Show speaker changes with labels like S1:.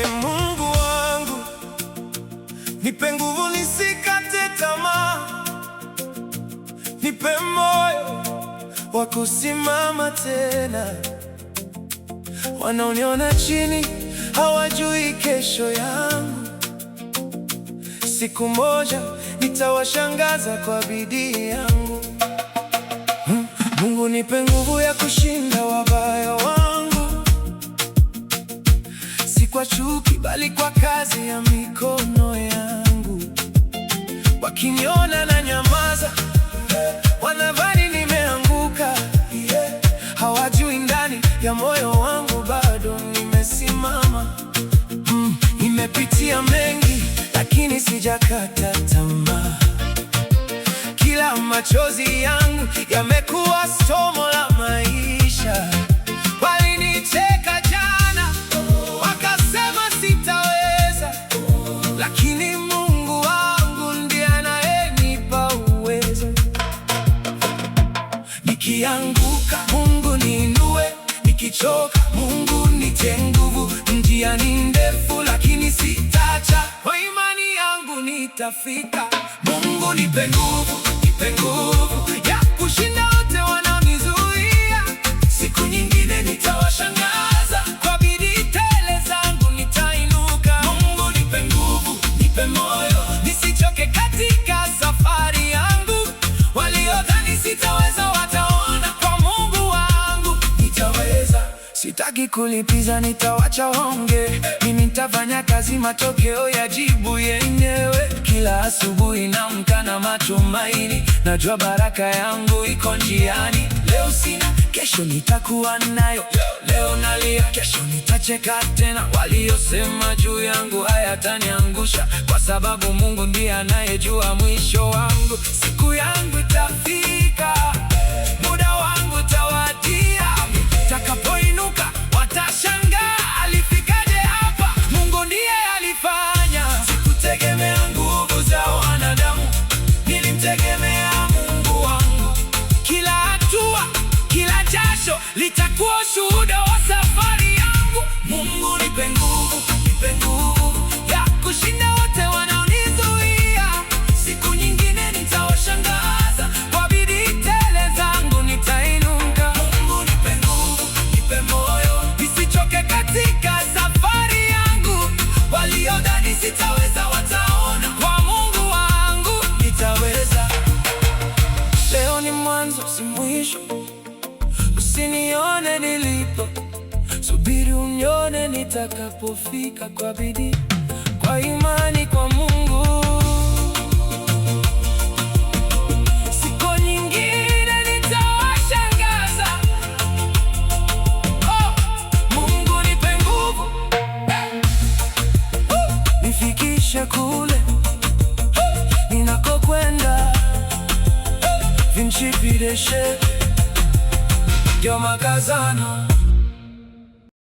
S1: Mungu wangu, nipe nguvu nisikate tamaa, nipe moyo wa kusimama tena. Wanaoniona chini hawajui kesho yangu. Siku moja nitawashangaza kwa bidii yangu. Mungu nipe nguvu ya kushinda wabaya wangu, si kwa chuki bali kwa kazi ya mikono yangu. Wakiniona na nyamaza, wanadhani nimeanguka, hawajui ndani ya moyo wangu bado nimesimama. Nimepitia mengi lakini sijakata tamaa. Kila machozi yangu yamekuwa somo la maisha. Walinicheka jana, wakasema sitaweza, lakini Mungu wangu ndiye anayenipa uwezo. Nikianguka, Mungu niinue, nikichoka, Mungu nitie nguvu. Njia ni ndefu lakini sitaacha, kwa imani yangu nitafika. Mungu nipe nguvu, nipe nguvu ya kushinda wote wanaonizuia. Siku nyingine nitawashangaza, kwa bidii tele zangu nitainuka. Mungu nipe nguvu, nipe moyo, nisichoke katika safari yangu. Waliodhani sitaweza wataona kwa Mungu wangu nitaweza. Sitaki kulipiza, nitawacha honge. Mimi nitafanya kazi, matokeo yajibu yenyewe. Kila asubuhi naamka na matumaini, najua baraka yangu iko njiani. Leo sina, kesho nitakuwa nayo. Leo nalia, kesho nitacheka tena. Waliosema juu yangu hayataniangusha, kwa sababu Mungu ndiye anayejua mwisho wangu. Siku yangu itafika, muda wangu utawadia. Takapoinuka watashangaa, alifikaje hapa? Mungu ndiye alifanya. Sikutegemea nguvu za wanadamu, nilimtegemea Mungu wangu. Kila hatua, kila jasho litakuwa ushuhuda wa safari yangu. Mungu nipe nguvu, nipe nguvu ya kushinda wote wanaonizuia. Siku nyingine nitawashangaza, kwa bidii tele zangu nitainuka. Mungu nipe nguvu, nipe moyo, nisichoke katika safari yangu. Waliodhani sitaweza wataona kwa Mungu wangu nitaweza. Leo ni mwanzo, si mwisho. Usinione nilipo, subiri unione nitakapofika. Kwa bidii, kwa imani kwa Mungu. Siku nyingine nitawashangaza. Mungu nipe nguvu, nifikishe kule ninakokwenda. Vincipidesce Dio makazano.